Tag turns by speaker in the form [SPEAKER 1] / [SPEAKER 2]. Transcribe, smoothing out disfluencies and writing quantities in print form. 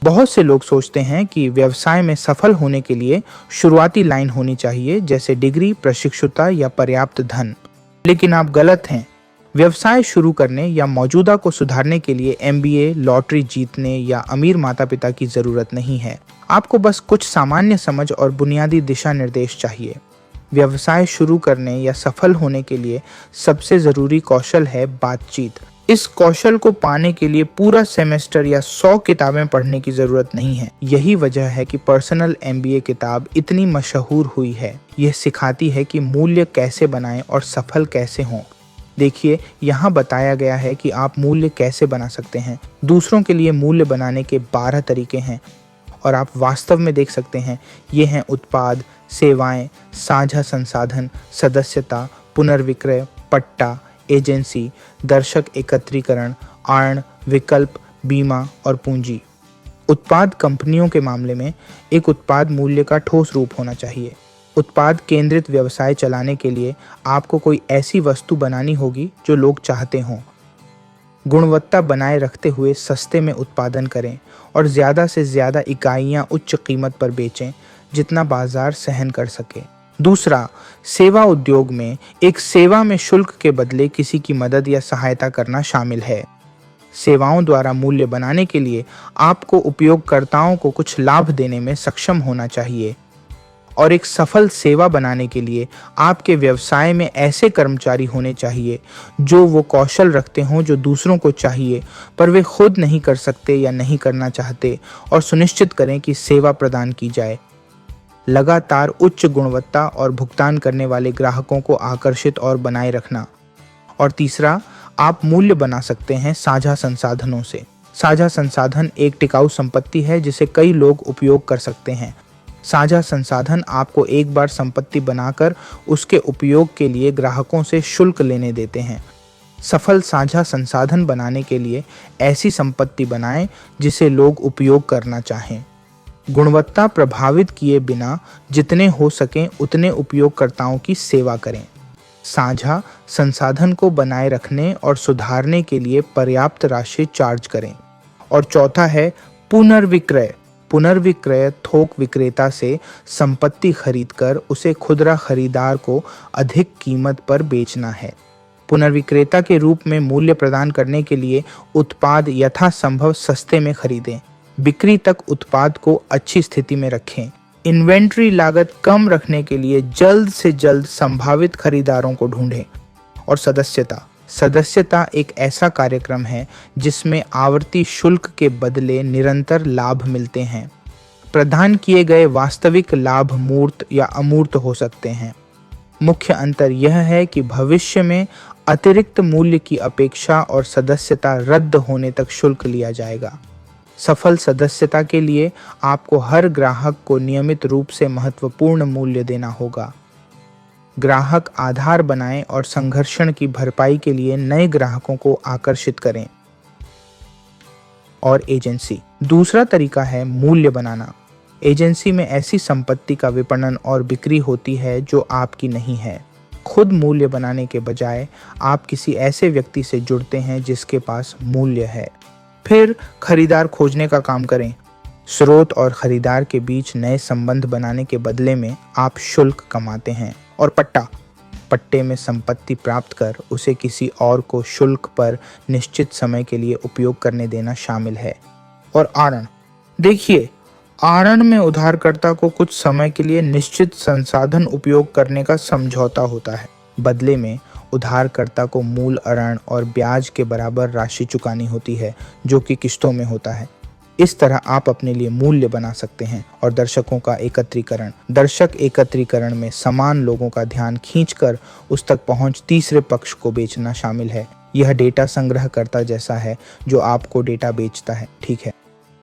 [SPEAKER 1] बहुत से लोग सोचते हैं कि व्यवसाय में सफल होने के लिए शुरुआती लाइन होनी चाहिए, जैसे डिग्री, प्रशिक्षुता या पर्याप्त धन। लेकिन आप गलत हैं। व्यवसाय शुरू करने या मौजूदा को सुधारने के लिए एमबीए, लॉटरी जीतने या अमीर माता पिता की जरूरत नहीं है। आपको बस कुछ सामान्य समझ और बुनियादी दिशा निर्देश चाहिए। व्यवसाय शुरू करने या सफल होने के लिए सबसे जरूरी कौशल है बातचीत। इस कौशल को पाने के लिए पूरा सेमेस्टर या 100 किताबें पढ़ने की जरूरत नहीं है। यही वजह है कि पर्सनल एमबीए किताब इतनी मशहूर हुई है। यह सिखाती है कि मूल्य कैसे बनाएं और सफल कैसे हों। देखिए, यहाँ बताया गया है कि आप मूल्य कैसे बना सकते हैं। दूसरों के लिए मूल्य बनाने के 12 तरीके हैं और आप वास्तव में देख सकते हैं। ये हैं उत्पाद, सेवाएं, साझा संसाधन, सदस्यता, पुनर्विक्रय, पट्टा, एजेंसी, दर्शक एकत्रीकरण, आर्ण, विकल्प, बीमा और पूंजी। उत्पाद कंपनियों के मामले में एक उत्पाद मूल्य का ठोस रूप होना चाहिए। उत्पाद केंद्रित व्यवसाय चलाने के लिए आपको कोई ऐसी वस्तु बनानी होगी जो लोग चाहते हों। गुणवत्ता बनाए रखते हुए सस्ते में उत्पादन करें और ज़्यादा से ज़्यादा इकाइयाँ उच्च कीमत पर बेचें, जितना बाजार सहन कर सके। दूसरा, सेवा उद्योग में एक सेवा में शुल्क के बदले किसी की मदद या सहायता करना शामिल है। सेवाओं द्वारा मूल्य बनाने के लिए आपको उपयोगकर्ताओं को कुछ लाभ देने में सक्षम होना चाहिए। और एक सफल सेवा बनाने के लिए आपके व्यवसाय में ऐसे कर्मचारी होने चाहिए जो वो कौशल रखते हों जो दूसरों को चाहिए, पर वे खुद नहीं कर सकते या नहीं करना चाहते, और सुनिश्चित करें कि सेवा प्रदान की जाए। लगातार उच्च गुणवत्ता और भुगतान करने वाले ग्राहकों को आकर्षित और बनाए रखना। और तीसरा, आप मूल्य बना सकते हैं साझा संसाधनों से। साझा संसाधन एक टिकाऊ संपत्ति है जिसे कई लोग उपयोग कर सकते हैं। साझा संसाधन आपको एक बार संपत्ति बनाकर उसके उपयोग के लिए ग्राहकों से शुल्क लेने देते हैं। सफल साझा संसाधन बनाने के लिए ऐसी संपत्ति बनाएं जिसे लोग उपयोग करना चाहें। गुणवत्ता प्रभावित किए बिना जितने हो सकें उतने उपयोगकर्ताओं की सेवा करें। साझा संसाधन को बनाए रखने और सुधारने के लिए पर्याप्त राशि चार्ज करें। और चौथा है पुनर्विक्रय। पुनर्विक्रय थोक विक्रेता से संपत्ति खरीदकर उसे खुदरा खरीदार को अधिक कीमत पर बेचना है। पुनर्विक्रेता के रूप में मूल्य प्रदान करने के लिए उत्पाद यथासंभव सस्ते में खरीदें। बिक्री तक उत्पाद को अच्छी स्थिति में रखें। इन्वेंट्री लागत कम रखने के लिए जल्द से जल्द संभावित खरीदारों को ढूंढें। और सदस्यता एक ऐसा कार्यक्रम है जिसमें आवर्ती शुल्क के बदले निरंतर लाभ मिलते हैं। प्रदान किए गए वास्तविक लाभ मूर्त या अमूर्त हो सकते हैं। मुख्य अंतर यह है कि भविष्य में अतिरिक्त मूल्य की अपेक्षा और सदस्यता रद्द होने तक शुल्क लिया जाएगा। सफल सदस्यता के लिए आपको हर ग्राहक को नियमित रूप से महत्वपूर्ण मूल्य देना होगा। ग्राहक आधार बनाएं और संघर्षण की भरपाई के लिए नए ग्राहकों को आकर्षित करें। और एजेंसी दूसरा तरीका है मूल्य बनाना। एजेंसी में ऐसी संपत्ति का विपणन और बिक्री होती है जो आपकी नहीं है। खुद मूल्य बनाने के बजाय आप किसी ऐसे व्यक्ति से जुड़ते हैं जिसके पास मूल्य है। फिर खरीदार खोजने का काम करें। स्रोत और खरीदार के बीच नए संबंध बनाने के बदले में आप शुल्क कमाते हैं। और पट्टे में संपत्ति प्राप्त कर उसे किसी और को शुल्क पर निश्चित समय के लिए उपयोग करने देना शामिल है। और आरण देखिए, आरण में उधारकर्ता को कुछ समय के लिए निश्चित संसाधन उपयोग करने का समझौता होता है। बदले में उधारकर्ता को मूल ऋण और ब्याज के बराबर राशि चुकानी होती है, जो कि किश्तों में होता है। इस तरह आप अपने लिए मूल्य बना सकते हैं। और दर्शक एकत्रीकरण में समान लोगों का ध्यान खींचकर उस तक पहुंच तीसरे पक्ष को बेचना शामिल है। यह डेटा संग्रहकर्ता जैसा है जो आपको डेटा बेचता है, ठीक है।